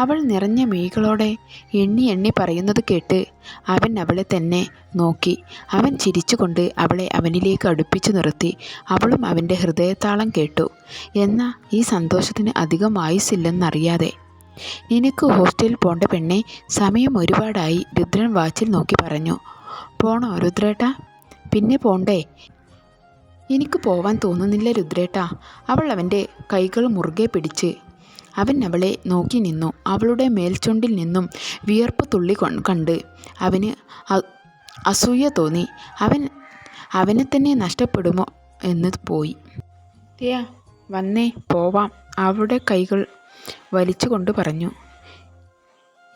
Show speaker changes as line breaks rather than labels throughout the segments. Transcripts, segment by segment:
അവൾ നിറഞ്ഞ മിഴികളോടെ എണ്ണി എണ്ണി പറയുന്നത് കേട്ട് അവൻ അവളെ തന്നെ നോക്കി. അവൻ ചിരിച്ചുകൊണ്ട് അവളെ അവനിലേക്ക് അടുപ്പിച്ചു നിർത്തി. അവളും അവൻ്റെ ഹൃദയതാളം കേട്ടു. എന്നാൽ ഈ സന്തോഷത്തിന് അധികം ആയുസ്സില്ലെന്നറിയാതെ. നിനക്ക് ഹോസ്റ്റലിൽ പോണ്ട പെണ്ണെ, സമയം ഒരുപാടായി, രുദ്രൻ വാച്ചിൽ നോക്കി പറഞ്ഞു. പോണോ രുദ്രേട്ടാ? പിന്നെ പോണ്ടേ? എനിക്ക് പോവാൻ തോന്നുന്നില്ല രുദ്രേട്ടാ. അവൾ അവൻ്റെ കൈകൾ മുറുകെ പിടിച്ച്. അവൻ അവളെ നോക്കി നിന്നു. അവളുടെ മേൽചുണ്ടിൽ നിന്നും വിയർപ്പ് തുള്ളി കണ്ട് അവന് അസൂയ തോന്നി. അവനെ തന്നെ നഷ്ടപ്പെടുമോ എന്ന് പോയി. വന്നേ പോവാം, അവളുടെ കൈകൾ വലിച്ചുകൊണ്ട് പറഞ്ഞു.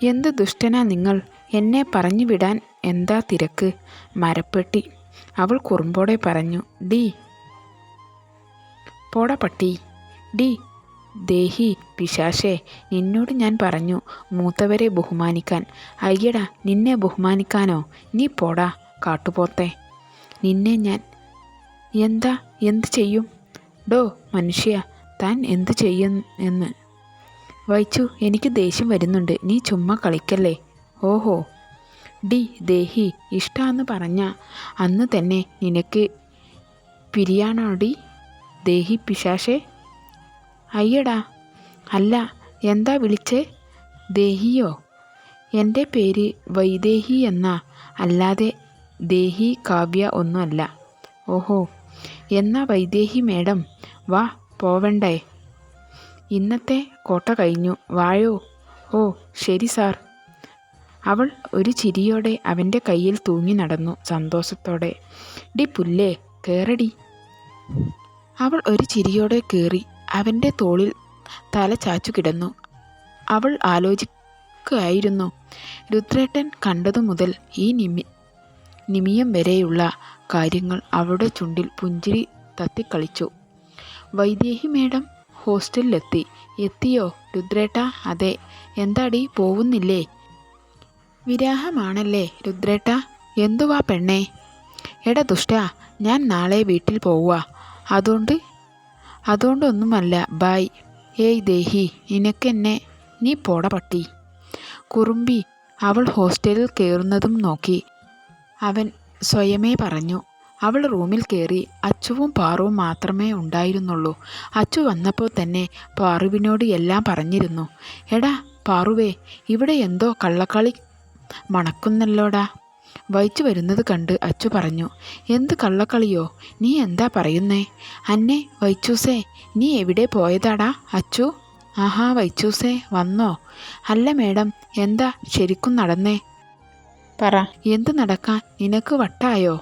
എന്ത് ദുഷ്ടനാ നിങ്ങൾ, എന്നെ പറഞ്ഞു വിടാൻ എന്താ തിരക്ക്? മരപ്പെട്ടി, അവൾ കുറുമ്പോടെ പറഞ്ഞു. ഡി പോട പട്ടി, ഡി ദേഹി പിശാശേ, നിന്നോട് ഞാൻ പറഞ്ഞു മൂത്തവരെ ബഹുമാനിക്കാൻ. അയ്യടാ, നിന്നെ ബഹുമാനിക്കാനോ? നീ പോടാ കാട്ടുപോത്തെ, നിന്നെ ഞാൻ എന്ത് ചെയ്യും? ഡോ മനുഷ്യ, താൻ എന്ത് ചെയ്യും എന്ന്? വൈച്ചു, എനിക്ക് ദേഷ്യം വരുന്നുണ്ട്, നീ ചുമ്മാ കളിക്കല്ലേ. ഓഹോ ഡി ദേഹി, ഇഷ്ടാന്ന് പറഞ്ഞ അന്ന് തന്നെ നിനക്ക് പിരിയാണോടി ദേഹി പിശാശേ? അയ്യടാ, അല്ല, എന്താ വിളിച്ചേ? ദേഹിയോ? എൻ്റെ പേര് വൈദേഹി എന്നാ, അല്ലാതെ ദേഹി കാവ്യ ഒന്നുമല്ല. ഓഹോ, എന്നാ വൈദേഹി മേഡം വാ, പോവണ്ടേ? ഇന്നത്തെ കോട്ട കഴിഞ്ഞു, വായോ. ഓ ശരി സാർ. അവൾ ഒരു ചിരിയോടെ അവൻ്റെ കയ്യിൽ തൂങ്ങി നടന്നു സന്തോഷത്തോടെ. ഡി പുല്ലേ, കേറടി. അവൾ ഒരു ചിരിയോടെ കയറി അവൻ്റെ തോളിൽ തല ചാച്ചു കിടന്നു. അവൾ ആലോചിക്കുകയായിരുന്നു. രുദ്രേട്ടൻ കണ്ടതു മുതൽ ഈ നിമിഷം വരെയുള്ള കാര്യങ്ങൾ അവളുടെ ചുണ്ടിൽ പുഞ്ചിരി തത്തിക്കളിച്ചു. വൈദേഹി മേഡം ഹോസ്റ്റലിലെത്തി. എത്തിയോ രുദ്രേട്ടാ? അതെ. എന്താടി, പോവുന്നില്ലേ? വിരാഹമാണല്ലേ രുദ്രേട്ടാ? എന്തുവാ പെണ്ണേ? എടാ ദുഷ്ടാ, ഞാൻ നാളെ വീട്ടിൽ പോവുക. അതുകൊണ്ടൊന്നുമല്ല, ബായ്. ഏയ് ദേഹി, നിനക്കെന്നെ, നീ പോട പട്ടി. കുറുമ്പി, അവൾ ഹോസ്റ്റലിൽ കയറുന്നതും നോക്കി അവൻ സ്വയമേ പറഞ്ഞു. അവൾ റൂമിൽ കയറി. അച്ചുവും പാറുവും മാത്രമേ ഉണ്ടായിരുന്നുള്ളൂ. അച്ചു വന്നപ്പോൾ തന്നെ പാറുവിനോട് എല്ലാം പറഞ്ഞിരുന്നു. എടാ പാറുവേ, ഇവിടെ എന്തോ കള്ളക്കളി മണക്കുന്നല്ലോടാ. വൈച്ചു വരുന്നത് കണ്ട് അച്ചു പറഞ്ഞു. എന്ത് കള്ളക്കളിയോ? നീ എന്താ പറയുന്നേ? അന്നെ വൈച്ചൂസേ, നീ എവിടെ പോയതാടാ അച്ചു? ആഹാ, വൈച്ചൂസേ വന്നോ? അല്ല മേഡം, എന്താ ശരിക്കും നടന്നേ? പറ, എന്ത് നടക്കാൻ? നിനക്ക് വട്ടായോ?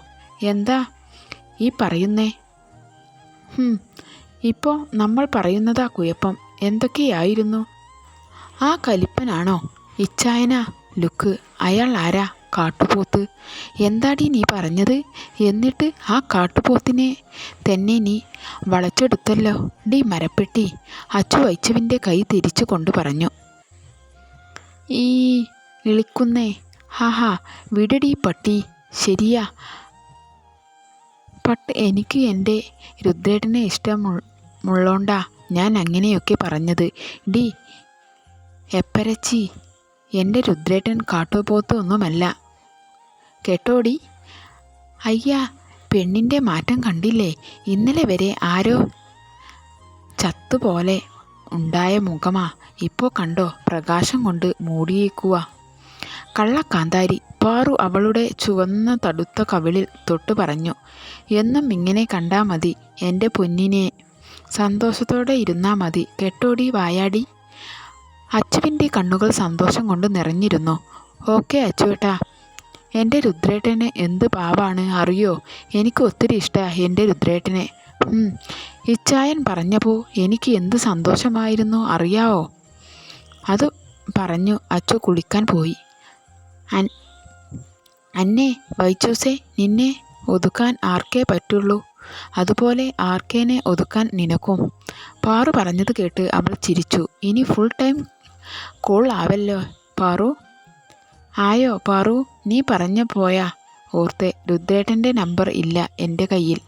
എന്താ ഈ പറയുന്നേ? ഇപ്പോൾ നമ്മൾ പറയുന്നതാ കുഴപ്പം. എന്തൊക്കെയായിരുന്നു? ആ കലിപ്പനാണോ ഇച്ചായനാ ലുക്ക്? അയാൾ ആരാ? കാട്ടുപോത്ത്. എന്താടി നീ പറഞ്ഞത്? എന്നിട്ട് ആ കാട്ടുപോത്തിനെ തന്നെ നീ വളച്ചെടുത്തല്ലോ ഡി മരപ്പെട്ടി. അച്ചു വൈച്ചുവിൻ്റെ കൈ തിരിച്ചു കൊണ്ട് പറഞ്ഞു. ഈ ഇളിക്കുന്നേ, ഹാഹാ, വിടടി പട്ടി. ശരിയാ പട്ട്, എനിക്ക് എൻ്റെ രുദ്രേട്ടനെ ഇഷ്ടമുള്ളോണ്ടാ ഞാൻ അങ്ങനെയൊക്കെ പറഞ്ഞത്. ഡി എപ്പരച്ചി, എൻ്റെ രുദ്രേട്ടൻ കാട്ടുപോത്ത് ഒന്നുമല്ല കേട്ടോടി. അയ്യാ, പെണ്ണിൻ്റെ മാറ്റം കണ്ടില്ലേ? ഇന്നലെ വരെ ആരോ ചത്തുപോലെ ഉണ്ടായ മുഖമാ, ഇപ്പോൾ കണ്ടോ പ്രകാശം കൊണ്ട് മൂടിയേക്കുക. കള്ളക്കാന്താരി. പാറു അവളുടെ ചുവന്ന തടുത്ത കവിളിൽ തൊട്ട് പറഞ്ഞു. എന്നും ഇങ്ങനെ കണ്ടാ മതി എൻ്റെ പൊന്നിനെ, സന്തോഷത്തോടെ ഇരുന്നാ മതി കേട്ടോടി വായാടി. അച്ചുവിൻ്റെ കണ്ണുകൾ സന്തോഷം കൊണ്ട് നിറഞ്ഞിരുന്നു. ഓക്കെ അച്ചുവേട്ടാ. എൻ്റെ രുദ്രേട്ടന് എന്ത് പാവാണ് അറിയോ? എനിക്ക് ഒത്തിരി ഇഷ്ടമാണ് എൻ്റെ രുദ്രേട്ടനെ. ഇച്ചായൻ പറഞ്ഞപ്പോൾ എനിക്ക് എന്ത് സന്തോഷമായിരുന്നു അറിയാവോ? അത് പറഞ്ഞു അച്ചു കുളിക്കാൻ പോയി. അന്നെ വൈച്ചൂസേ, നിന്നെ ഒതുക്കാൻ ആർക്കേ പറ്റുള്ളൂ, അതുപോലെ ആർക്കേനെ ഒതുക്കാൻ നിനക്കും. പാറു പറഞ്ഞത് കേട്ട് അവൾ ചിരിച്ചു. ഇനി ഫുൾ ടൈം കോൾ ആവല്ലോ പാറു. ആയോ പാറു? നീ പറഞ്ഞ പോയാ ഓർത്തെ, രുദ്രേട്ടൻ്റെ നമ്പർ ഇല്ല എൻ്റെ കയ്യിൽ.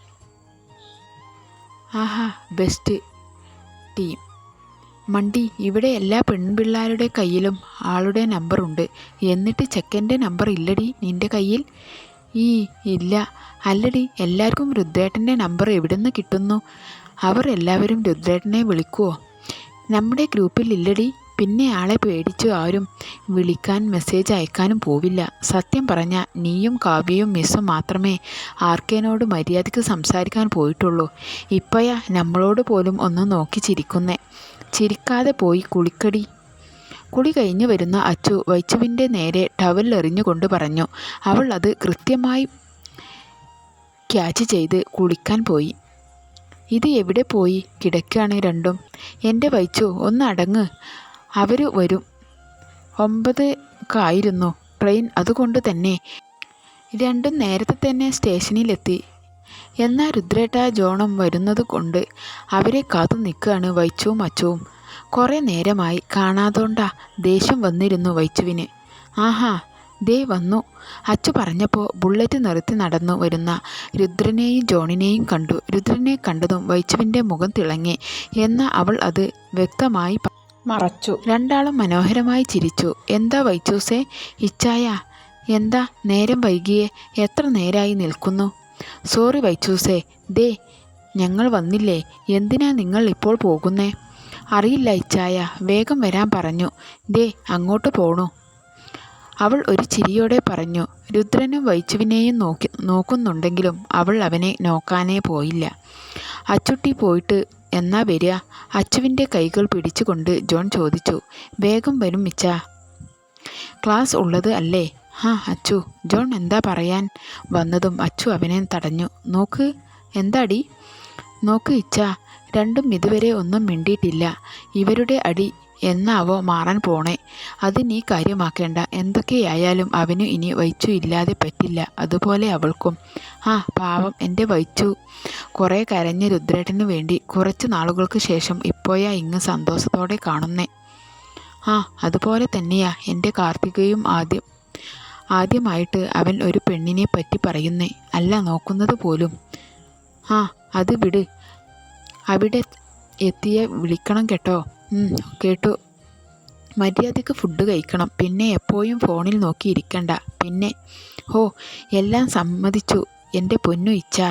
ആഹാ, ബെസ്റ്റ് ടീം. മണ്ടി, ഇവിടെ എല്ലാ പെൺപിള്ളാരുടെ കയ്യിലും ആളുടെ നമ്പറുണ്ട്. എന്നിട്ട് ചെക്കൻ്റെ നമ്പർ ഇല്ലടി നിൻ്റെ കയ്യിൽ? ഇല്ല. അല്ലടി, എല്ലാവർക്കും രുദ്രേട്ടൻ്റെ നമ്പർ എവിടുന്ന് കിട്ടുന്നു? അവർ എല്ലാവരും രുദ്രേട്ടനെ വിളിക്കുമോ? നമ്മുടെ ഗ്രൂപ്പിൽ ഇല്ലടി. പിന്നെ ആളെ പേടിച്ചു ആരും വിളിക്കാൻ മെസ്സേജ് അയക്കാനും പോവില്ല. സത്യം പറഞ്ഞാൽ നീയും കാവ്യയും മിസ്സും മാത്രമേ ആർക്കേനോട് മര്യാദയ്ക്ക് സംസാരിക്കാൻ പോയിട്ടുള്ളൂ. ഇപ്പോഴാ നമ്മളോട് പോലും ഒന്ന് നോക്കി ചിരിക്കുന്നേ. ചിരിക്കാതെ പോയി കുളിക്കടി. കുളി കഴിഞ്ഞു വരുന്ന അച്ചു വൈച്ചുവിൻ്റെ നേരെ ടവൽ എറിഞ്ഞുകൊണ്ട് പറഞ്ഞു. അവൾ അത് കൃത്യമായി ക്യാച്ച് ചെയ്ത് കുളിക്കാൻ പോയി. ഇത് എവിടെ പോയി കിടക്കുകയാണ് രണ്ടും? എൻ്റെ വൈച്ചു ഒന്ന് അടങ്ങ്, അവർ വരും. 9 ട്രെയിൻ, അതുകൊണ്ട് തന്നെ രണ്ടും നേരത്തെ തന്നെ സ്റ്റേഷനിലെത്തി. എന്നാൽ രുദ്രേട്ട ജോണും വരുന്നത് കൊണ്ട് അവരെ കാത്തു നിൽക്കുകയാണ് വൈച്ചുവും അച്ചുവും. കുറേ നേരമായി കാണാതോണ്ടാ ദേഷ്യം വന്നിരുന്നു വൈച്ചുവിന്. ആഹാ, ദേ വന്നു. അച്ചു പറഞ്ഞപ്പോൾ ബുള്ളറ്റ് നിർത്തി നടന്നു വരുന്ന രുദ്രനെയും ജോണിനെയും കണ്ടു. രുദ്രനെ കണ്ടതും വൈച്ചുവിൻ്റെ മുഖം തിളങ്ങി. എന്നാൽ അവൾ അത് വ്യക്തമായി മറച്ചു. രണ്ടാളും മനോഹരമായി ചിരിച്ചു. എന്താ വൈച്ചൂസേ, ഇച്ചായ എന്താ നേരം വൈകിയേ? എത്ര നേരമായി നിൽക്കുന്നു? സോറി വൈച്ചൂസേ, ദേ ഞങ്ങൾ വന്നില്ലേ. എന്തിനാ നിങ്ങൾ ഇപ്പോൾ പോകുന്നേ? അറിയില്ല ഇച്ചായ, വേഗം വരാൻ പറഞ്ഞു. ദേ അങ്ങോട്ട് പോണു. അവൾ ഒരു ചിരിയോടെ പറഞ്ഞു. രുദ്രനും വൈച്ചുവിനെയും നോക്കുന്നുണ്ടെങ്കിലും അവൾ അവനെ നോക്കാനേ പോയില്ല. അച്ചുട്ടി പോയിട്ട് എന്നാ വരിക? അച്ചുവിൻ്റെ കൈകൾ പിടിച്ചുകൊണ്ട് ജോൺ ചോദിച്ചു. വേഗം വരും മിച്ചാ, ക്ലാസ് ഉള്ളത് അല്ലേ? അച്ചു. ജോൺ എന്താ പറയാൻ വന്നതും അച്ചു അവനെ തടഞ്ഞു. നോക്ക്. എന്താടി? നോക്ക് ഇച്ചാ, രണ്ടും ഇതുവരെ ഒന്നും മിണ്ടിയിട്ടില്ല. ഇവരുടെ അടി എന്നാവോ മാറാൻ പോണേ. അത് നീ കാര്യമാക്കേണ്ട. എന്തൊക്കെയായാലും അവനു ഇനി വൈച്ചു ഇല്ലാതെ പറ്റില്ല, അതുപോലെ അവൾക്കും. പാവം എൻ്റെ വൈച്ചു കുറേ കരഞ്ഞ് രുദ്രേട്ടന് വേണ്ടി. കുറച്ച് നാളുകൾക്ക് ശേഷം ഇപ്പോഴാ ഇങ്ങ് സന്തോഷത്തോടെ കാണുന്നേ. അതുപോലെ തന്നെയാ എൻ്റെ കാർത്തികയും. ആദ്യമായിട്ട് അവൻ ഒരു പെണ്ണിനെ പറ്റി പറയുന്നേ, അല്ല നോക്കുന്നത് പോലും. അത് വിട്. അവിടെ എത്തിയ വിളിക്കണം കേട്ടോ. കേട്ടു. മര്യാദയ്ക്ക് ഫുഡ് കഴിക്കണം. പിന്നെ എപ്പോഴും ഫോണിൽ നോക്കി ഇരിക്കണ്ട. പിന്നെ എല്ലാം സമ്മതിച്ചു എൻ്റെ പൊന്നു ഇച്ചാ.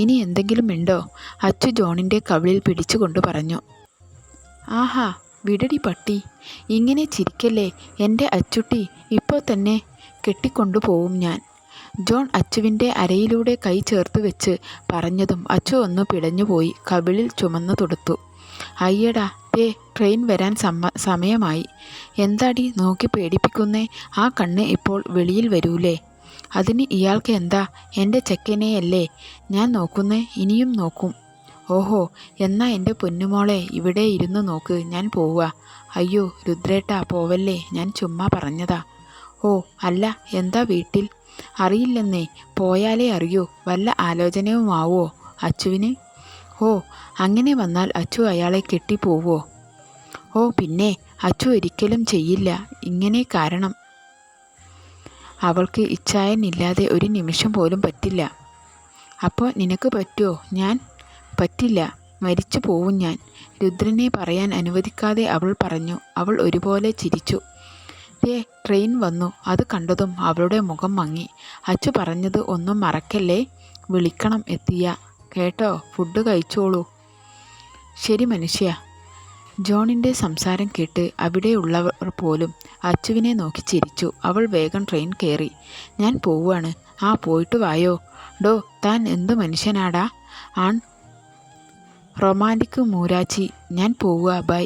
ഇനി എന്തെങ്കിലും ഉണ്ടോ? അച്ചു ജോണിൻ്റെ കവിളിൽ പിടിച്ചുകൊണ്ട് പറഞ്ഞു. ആഹാ, വിടടി പട്ടി, ഇങ്ങനെ ചിരിക്കല്ലേ എൻ്റെ അച്ചുട്ടി. ഇപ്പോൾ തന്നെ കെട്ടിക്കൊണ്ടു പോവും ഞാൻ. ജോൺ അച്ചുവിൻ്റെ അരയിലൂടെ കൈ ചേർത്ത് വെച്ച് പറഞ്ഞതും അച്ചു ഒന്ന് പിടഞ്ഞുപോയി കവിളിൽ ചുമന്നു തൊടുത്തു. അയ്യടാ, ദേ ട്രെയിൻ വരാൻ സമയമായി. എന്താടി നോക്കി പേടിപ്പിക്കുന്നേ? ആ കണ്ണ് ഇപ്പോൾ വെളിയിൽ വരൂലേ? അതിന് ഇയാൾക്ക് എന്താ? എൻ്റെ ചെക്കനെയല്ലേ ഞാൻ നോക്കുന്നേ, ഇനിയും നോക്കും. ഓഹോ, എന്നാ എൻ്റെ പൊന്നുമോളെ ഇവിടെ ഇരുന്ന് നോക്ക്, ഞാൻ പോവുക. അയ്യോ രുദ്രേട്ടാ പോവല്ലേ, ഞാൻ ചുമ്മാ പറഞ്ഞതാ. അല്ല, എന്താ വീട്ടിൽ? അറിയില്ലെന്നേ, പോയാലേ അറിയൂ. വല്ല ആലോചനയുമാവോ അച്ചുവിന്? അങ്ങനെ വന്നാൽ അച്ചു അയാളെ കെട്ടിപ്പോവോ? പിന്നെ അച്ചു ഒരിക്കലും ചെയ്യില്ല ഇങ്ങനെ. കാരണം അവൾക്ക് ഇച്ഛായനില്ലാതെ ഒരു നിമിഷം പോലും പറ്റില്ല. അപ്പോൾ നിനക്ക് പറ്റുമോ? ഞാൻ പറ്റില്ല, മരിച്ചു പോവും ഞാൻ. രുദ്രനെ പറയാൻ അനുവദിക്കാതെ അവൾ പറഞ്ഞു. അവൾ ഒരുപോലെ ചിരിച്ചു. ട്രെയിൻ വന്നു. അത് കണ്ടതും അവളുടെ മുഖം മങ്ങി. അച്ചു പറഞ്ഞത് ഒന്നും മറക്കല്ലേ, വിളിക്കണം എത്തിയ കേട്ടോ. ഫുഡ് കഴിച്ചോളൂ. ശരി മനുഷ്യ. ജോണിൻ്റെ സംസാരം കേട്ട് അവിടെയുള്ളവർ പോലും അച്ചുവിനെ നോക്കി ചിരിച്ചു. അവൾ വേഗം ട്രെയിൻ കയറി. ഞാൻ പോവുകയാണ്. പോയിട്ട് വായോ. താൻ എന്ത് മനുഷ്യനാടാ? റൊമാൻറ്റിക് മൂരാച്ചി. ഞാൻ പോവുക, ബൈ.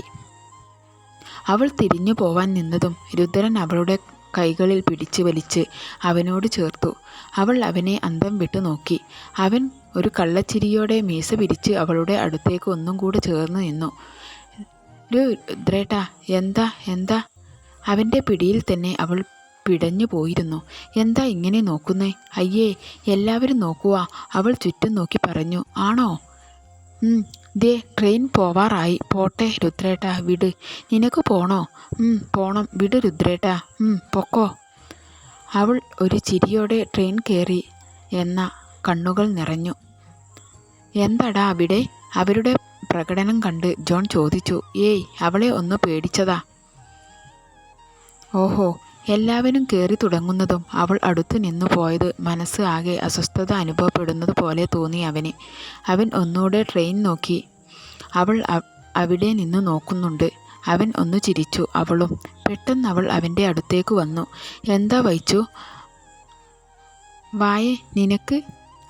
അവൾ തിരിഞ്ഞു പോവാൻ നിന്നതും രുദ്രൻ അവളുടെ കൈകളിൽ പിടിച്ച് വലിച്ച് അവനോട് ചേർത്തു. അവൾ അവനെ അന്തം വിട്ടു നോക്കി. അവൻ ഒരു കള്ളച്ചിരിയോടെ മീശ പിരിച്ച് അവളുടെ അടുത്തേക്ക് ഒന്നും കൂടെ ചേർന്ന് നിന്നു. രുദ്രേട്ടാ, എന്താ? അവൻ്റെ പിടിയിൽ തന്നെ അവൾ പിടഞ്ഞു പോയിരുന്നു. എന്താ ഇങ്ങനെ നോക്കുന്നേ? അയ്യേ, എല്ലാവരും നോക്കുക. അവൾ ചുറ്റും നോക്കി പറഞ്ഞു. ആണോ? ദേ ട്രെയിൻ പോവാറായി. പോട്ടെ രുദ്രേട്ടാ, വിട്. നിനക്ക് പോണോ? പോണം, വിട് രുദ്രേട്ടാ. പൊക്കോ. അവൾ ഒരു ചിരിയോടെ ട്രെയിൻ കയറി. എന്ന കണ്ണുകൾ നിറഞ്ഞു. എന്താടാ അവിടെ? അവരുടെ പ്രകടനം കണ്ട് ജോൺ ചോദിച്ചു, ഏയ്, അവളെ ഒന്ന് പേടിച്ചതാ. ഓഹോ. എല്ലാവരും കയറി തുടങ്ങുന്നതും അവൾ അടുത്തു നിന്നു പോയത് മനസ്സ് ആകെ അസ്വസ്ഥത അനുഭവപ്പെടുന്നത് പോലെ തോന്നി അവന്. അവൻ ഒന്നുകൂടെ ട്രെയിൻ നോക്കി. അവൾ അവിടെ നിന്ന് നോക്കുന്നുണ്ട്. അവൻ ഒന്ന് ചിരിച്ചു. അവളും. പെട്ടെന്ന് അവൾ അവൻ്റെ അടുത്തേക്ക് വന്നു. എന്താ വൈച്ചു? വായേ, നിനക്ക്?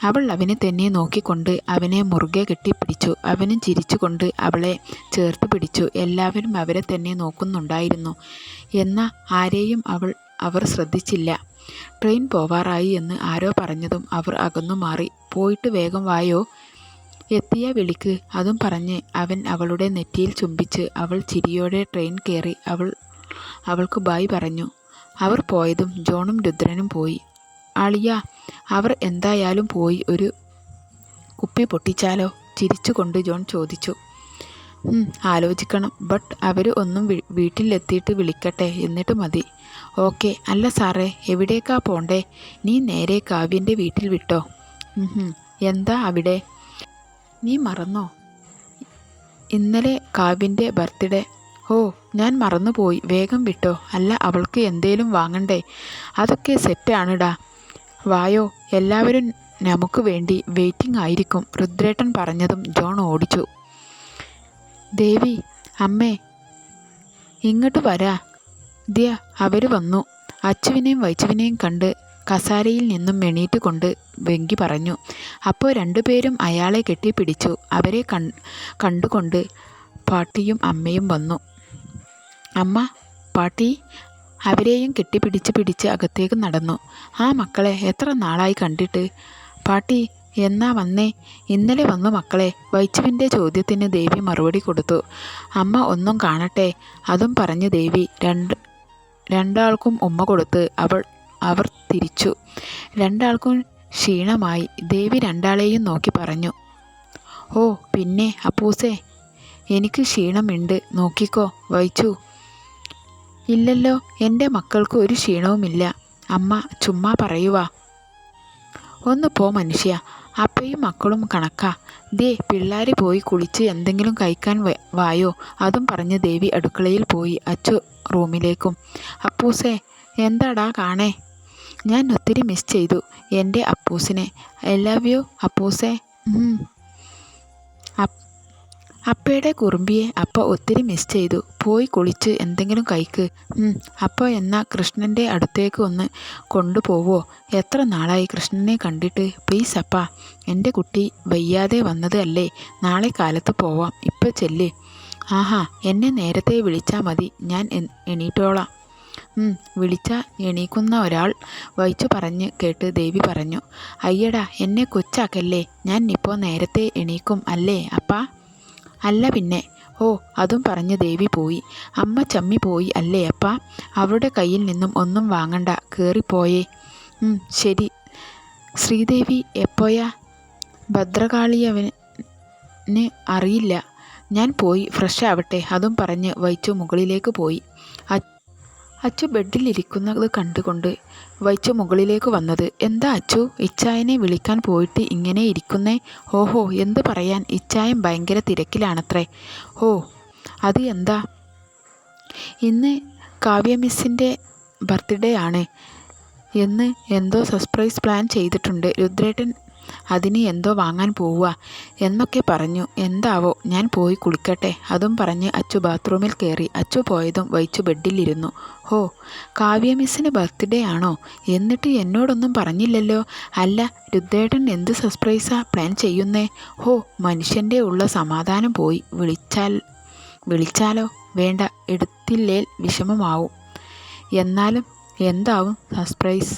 അവൾ അവനെ തന്നെ നോക്കിക്കൊണ്ട് അവനെ മുറുകെ കെട്ടിപ്പിടിച്ചു. അവനും ചിരിച്ചുകൊണ്ട് അവളെ ചേർത്ത് പിടിച്ചു. എല്ലാവരും അവരെ തന്നെ നോക്കുന്നുണ്ടായിരുന്നു. എന്നാൽ ആരെയും അവർ ശ്രദ്ധിച്ചില്ല. ട്രെയിൻ പോവാറായി എന്ന് ആരോ പറഞ്ഞതും അവർ അകന്നു മാറി. പോയിട്ട് വേഗം വായോ, എത്തിയാ വിളിക്ക്. അതും പറഞ്ഞ് അവൻ അവളുടെ നെറ്റിയിൽ ചുംബിച്ച് അവൾ ചിരിയോടെ ട്രെയിൻ കയറി. അവൾക്ക് ബായ് പറഞ്ഞു. അവർ പോയതും ജോണും രുദ്രനും പോയി. അളിയ, അവർ എന്തായാലും പോയി ഒരു കുപ്പി പൊട്ടിച്ചാലോ? ചിരിച്ചുകൊണ്ട് ജോൺ ചോദിച്ചു. ആലോചിക്കണം. ബട്ട് അവർ ഒന്നും വീട്ടിലെത്തിയിട്ട് വിളിക്കട്ടെ, എന്നിട്ട് മതി. ഓക്കെ. അല്ല സാറേ, എവിടേക്കാ പോണ്ടേ? നീ നേരെ കാവ്യൻ്റെ വീട്ടിൽ വിട്ടോ? എന്താ അവിടെ? നീ മറന്നോ? ഇന്നലെ കാവ്യൻ്റെ ബർത്ത്ഡേ. ഓ, ഞാൻ മറന്നുപോയി. വേഗം വിട്ടോ. അല്ല, അവൾക്ക് എന്തേലും വാങ്ങണ്ടേ? അതൊക്കെ സെറ്റാണിടാ. വായോ, എല്ലാവരും നമുക്ക് വേണ്ടി വെയിറ്റിംഗ് ആയിരിക്കും. രുദ്രേട്ടൻ പറഞ്ഞതും ജോൺ ഓടിച്ചു. ദേവി, അമ്മേ, ഇങ്ങോട്ട് വരാ. ദിയ, അവർ വന്നു. അച്ചുവിനെയും വൈച്ചുവിനെയും കണ്ട് കസാരയിൽ നിന്നും എണീറ്റ് കൊണ്ട് വെങ്കി പറഞ്ഞു. അപ്പോൾ രണ്ടുപേരും അയാളെ കെട്ടിപ്പിടിച്ചു. അവരെ കണ്ടുകൊണ്ട് പാട്ടിയും അമ്മയും വന്നു. അമ്മ, പാട്ടി അവരെയും കെട്ടിപ്പിടിച്ച് അകത്തേക്ക് നടന്നു. ആ മക്കളെ, എത്ര നാളായി കണ്ടിട്ട്. പാട്ടി, എന്നാ വന്നേ? ഇന്നലെ വന്നു മക്കളെ. വൈച്ചുവിൻ്റെ ചോദ്യത്തിന് ദേവി മറുപടി കൊടുത്തു. അമ്മ ഒന്നും കാണട്ടെ. അതും പറഞ്ഞ് ദേവി രണ്ടാൾക്കും ഉമ്മ കൊടുത്ത് അവർ തിരിച്ചു. രണ്ടാൾക്കും ക്ഷീണമായി. ദേവി രണ്ടാളെയും നോക്കി പറഞ്ഞു. ഓ പിന്നെ അപ്പൂസേ, എനിക്ക് ക്ഷീണമുണ്ട്. നോക്കിക്കോ വൈച്ചു. ഇല്ലല്ലോ, എൻ്റെ മക്കൾക്ക് ഒരു ക്ഷീണവുമില്ല. അമ്മ ചുമ്മാ പറയുവാ. ഒന്ന് പോ മനുഷ്യ. അപ്പയും മക്കളും കണക്കാ. ദേ, പിള്ളേർ പോയി കുളിച്ച് എന്തെങ്കിലും കഴിക്കാൻ വായോ. അതും പറഞ്ഞ് ദേവി അടുക്കളയിൽ പോയി. അച്ചു റൂമിലേക്കും. അപ്പൂസേ, എന്താടാ കാണേ? ഞാൻ ഒത്തിരി മിസ് ചെയ്തു എൻ്റെ അപ്പൂസിനെ. ഐ ലവ് യു അപ്പൂസേ. അപ്പയുടെ കുറുമ്പിയെ അപ്പ ഒത്തിരി മിസ് ചെയ്തു. പോയി കുളിച്ച് എന്തെങ്കിലും കഴിക്ക്. അപ്പോൾ എന്നാ കൃഷ്ണൻ്റെ അടുത്തേക്ക് ഒന്ന് കൊണ്ടുപോവോ? എത്ര നാളായി കൃഷ്ണനെ കണ്ടിട്ട്. പ്ലീസ് അപ്പാ, എൻ്റെ കുട്ടി വയ്യാതെ വന്നത് അല്ലേ. നാളെ കാലത്ത് പോവാം. ഇപ്പം ചെല്ല്. ആഹാ, എന്നെ നേരത്തെ വിളിച്ചാൽ മതി. ഞാൻ എണീറ്റോളാം. വിളിച്ചാൽ എണീക്കുന്ന ഒരാൾ വൈച്ചു പറഞ്ഞ് കേട്ട് ദേവി പറഞ്ഞു. അയ്യടാ, എന്നെ കൊച്ചാക്കല്ലേ. ഞാൻ ഇപ്പോൾ നേരത്തെ എണീക്കും അല്ലേ അപ്പാ? അല്ല പിന്നെ. ഓ, അതും പറഞ്ഞ് ദേവി പോയി. അമ്മ ചമ്മി പോയി അല്ലേ അപ്പ? അവളുടെ കയ്യിൽ നിന്നും ഒന്നും വാങ്ങണ്ട, കയറിപ്പോയേ. ശരി. ശ്രീദേവി എപ്പോയാ? ഭദ്രകാളിയവന് അറിയില്ല. ഞാൻ പോയി ഫ്രഷ് ആവട്ടെ. അതും പറഞ്ഞ് വൈച്ചു മുകളിലേക്ക് പോയി. അച്ചു ബെഡിലിരിക്കുന്നത് കണ്ടുകൊണ്ട് വൈച്ചു മുകളിലേക്ക് വന്നത്. എന്താ അച്ചു, ഇച്ചായനെ വിളിക്കാൻ പോയിട്ട് ഇങ്ങനെ ഇരിക്കുന്നേ? ഓഹോ, എന്ത് പറയാൻ, ഇച്ചായൻ ഭയങ്കര തിരക്കിലാണത്രേ. ഓ, അത് എന്താ? ഇന്ന് കാവ്യ മിസ്സിൻ്റെ ബർത്ത്ഡേ ആണ് എന്ന് എന്തോ സർപ്രൈസ് പ്ലാൻ ചെയ്തിട്ടുണ്ട്. രുദ്രേട്ടൻ അതിന് എന്തോ വാങ്ങാൻ പോവുക എന്നൊക്കെ പറഞ്ഞു. എന്താവോ, ഞാൻ പോയി കുളിക്കട്ടെ. അതും പറഞ്ഞ് അച്ചു ബാത്റൂമിൽ കയറി. അച്ചു പോയതും വൈച്ചു ബെഡിലിരുന്നു. ഹോ, കാവ്യ മിസ്സിന് ബർത്ത്ഡേ ആണോ? എന്നിട്ട് എന്നോടൊന്നും പറഞ്ഞില്ലല്ലോ. അല്ല, രുദ്രേട്ടൻ എന്ത് സർപ്രൈസാ പ്ലാൻ ചെയ്യുന്നേ? ഹോ, മനുഷ്യൻ്റെ ഉള്ള സമാധാനം പോയി. വിളിച്ചാലോ? വേണ്ട, എടുത്തില്ലേൽ വിഷമമാവും. എന്നാലും എന്താവും സർപ്രൈസ്?